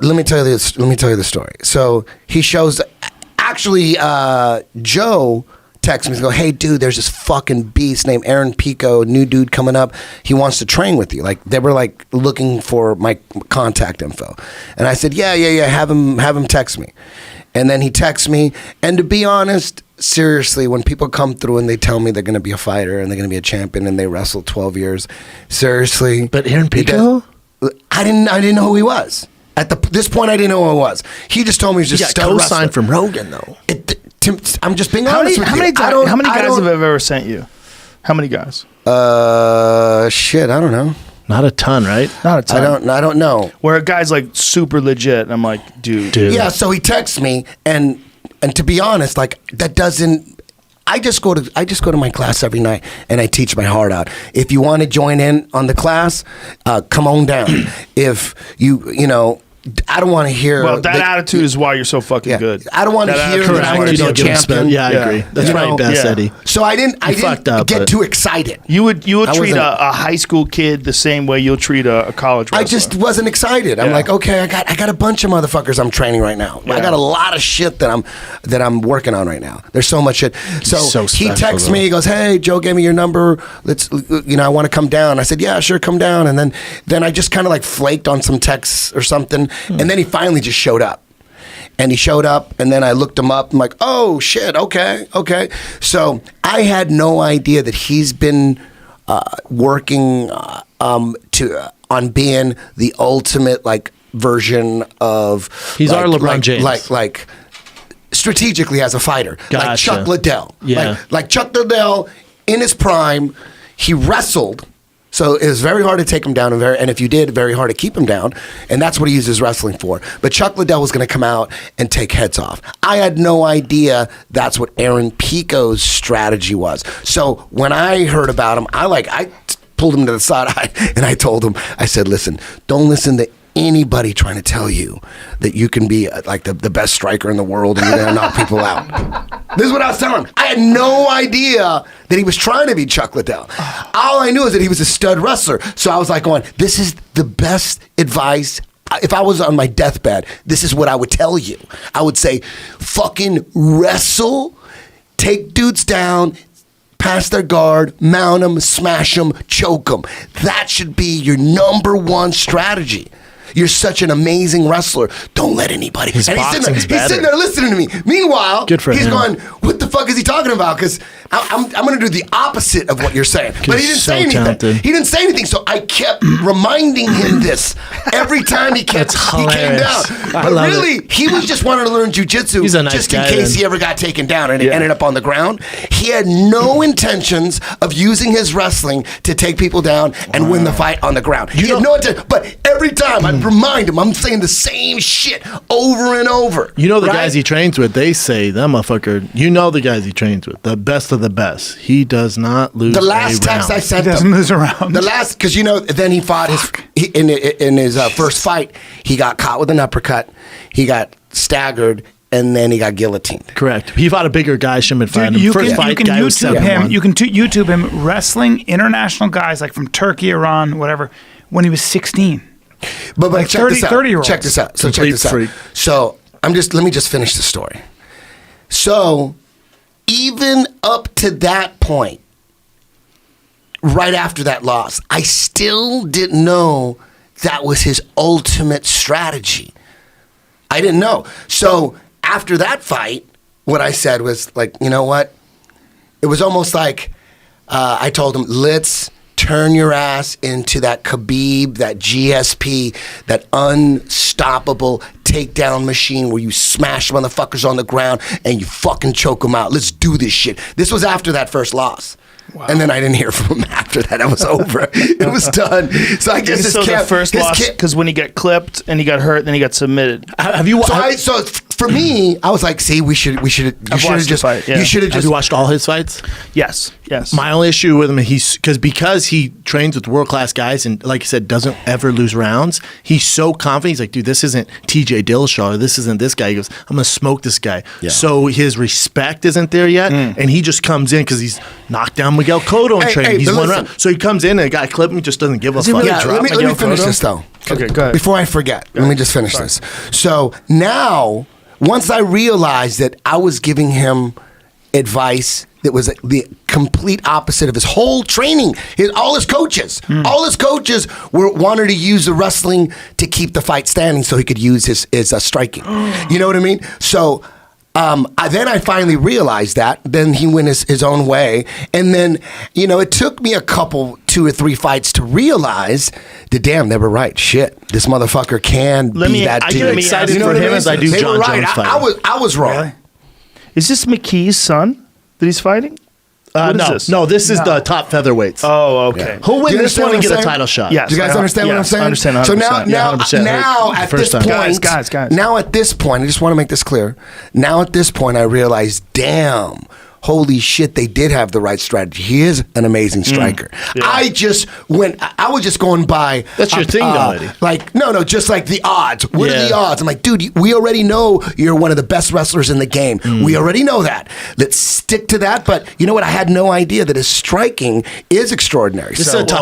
let me tell you this. Let me tell you the story. So he shows. Actually, Joe texts me and goes, "Hey, dude, there's this fucking beast named Aaron Pico, new dude coming up. He wants to train with you." Like they were like looking for my contact info, and I said, "Yeah. Have him text me." And then he texts me, and to be honest, seriously, when people come through and they tell me they're going to be a fighter and they're going to be a champion and they wrestled 12 years, seriously. But Aaron Pico? I didn't know who he was. At this point, I didn't know who he was. He just told me he was just stud wrestler. Co-signed from Rogan, though. I'm just being honest with you. How many guys have ever sent you? How many guys? Shit, I don't know. Not a ton, right? Not a ton. I don't know. Where a guy's like super legit, and I'm like, dude. Yeah, so he texts me, and to be honest, like that doesn't. I just go to my class every night, and I teach my heart out. If you want to join in on the class, come on down. If you know. I don't want to hear. Well, that attitude is why you're so fucking good. I don't want to hear that I'm going to be a champion. Yeah, I agree. That's right, best, Eddie. So I didn't get too excited. You would treat a high school kid the same way you'll treat a college wrestler. I just wasn't excited. I'm like, okay, I got a bunch of motherfuckers I'm training right now. Yeah. I got a lot of shit that I'm working on right now. There's so much shit. So he texts me. He goes, "Hey, Joe gave me your number. I want to come down." I said, "Yeah, sure, come down." And then I just kind of like flaked on some texts or something. And then he finally just showed up. And he showed up, and then I looked him up. I'm like, oh, shit, okay. So I had no idea that he's been working on being the ultimate, like, version of... He's our LeBron James. Like strategically as a fighter. Gotcha. Like Chuck Liddell. Yeah. Like Chuck Liddell, in his prime, he wrestled... So it was very hard to take him down, and if you did, very hard to keep him down, and that's what he uses wrestling for. But Chuck Liddell was going to come out and take heads off. I had no idea that's what Aaron Pico's strategy was. So when I heard about him, I pulled him to the side and I told him, I said, "Listen, don't listen to anybody trying to tell you that you can be like the best striker in the world and you're going to knock people out." This is what I was telling him. I had no idea that he was trying to be Chuck Liddell. All I knew is that he was a stud wrestler. So I was like going, this is the best advice. If I was on my deathbed, this is what I would tell you. I would say, fucking wrestle, take dudes down, pass their guard, mount them, smash them, choke them. That should be your number one strategy. You're such an amazing wrestler. Don't let anybody. He's sitting there listening to me. Meanwhile, good for he's him. Going, what the fuck is he talking about? Because I'm going to do the opposite of what you're saying. But he didn't say anything. Talented. He didn't say anything. So I kept reminding him this every time he came down. But really, he was just wanting to learn jujitsu just in case he ever got taken down and it ended up on the ground. He had no intentions of using his wrestling to take people down and win the fight on the ground. He had no intention. But every time I remind him, I'm saying the same shit over and over. You know the guys he trains with, they say, that motherfucker, you know the guys he trains with, the best of the best. He does not lose the last text I sent him. He doesn't lose a round. The last, because then he fought in his first fight, he got caught with an uppercut, he got staggered, and then he got guillotined. Correct. He fought a bigger guy, shouldn't have fight him. You can YouTube him wrestling international guys like from Turkey, Iran, whatever, when he was 16. But like check 30-year-olds. Check this out. So let me just finish the story. So even up to that point, right after that loss, I still didn't know that was his ultimate strategy. I didn't know. So after that fight, what I said was like, you know what? It was almost like I told him, let's turn your ass into that Khabib, that GSP, that unstoppable takedown machine where you smash motherfuckers on the ground and you fucking choke them out. Let's do this shit. This was after that first loss. Wow. And then I didn't hear from him after that. It was over. It was done. So I guess the first loss, because when he got clipped and he got hurt, then he got submitted. Have you? So for me, I was like, see, you should have just. Have you watched all his fights? Yes. Yes. My only issue with him, because he trains with world-class guys and, like I said, doesn't ever lose rounds. He's so confident. He's like, dude, this isn't TJ Dillashaw. This isn't this guy. He goes, I'm going to smoke this guy. Yeah. So his respect isn't there yet. And he just comes in because he's knocked down Miguel Cotto in training. He's one round. So he comes in and a guy clipped him. He just doesn't give a fuck. Really let me finish this, though. Okay, go ahead. Before I forget, let me just finish this. So now, once I realized that I was giving him advice that was the complete opposite of his whole training, all his coaches wanted to use the wrestling to keep the fight standing so he could use his striking. You know what I mean? So then I finally realized that. Then he went his own way. And then, it took me 2 or 3 fights to realize that, damn, they were right. Shit, this motherfucker can be that dude. I get excited for him as I do John Jones fighting. I was wrong. Really? Is this McKee's son that he's fighting? No, this is the top featherweights. Oh, okay. Yeah. Who'll win this one and get a title shot? Yes. Do you guys understand what I'm saying? I understand 100%. So now at this point, guys. Now at this point, I just want to make this clear. Now at this point, I realize, damn, holy shit, they did have the right strategy. He is an amazing striker. Yeah. I was just going by. That's your thing, already. Like, no, just like the odds. What are the odds? I'm like, dude, we already know you're one of the best wrestlers in the game. We already know that. Let's stick to that. But you know what? I had no idea that his striking is extraordinary. This is a tough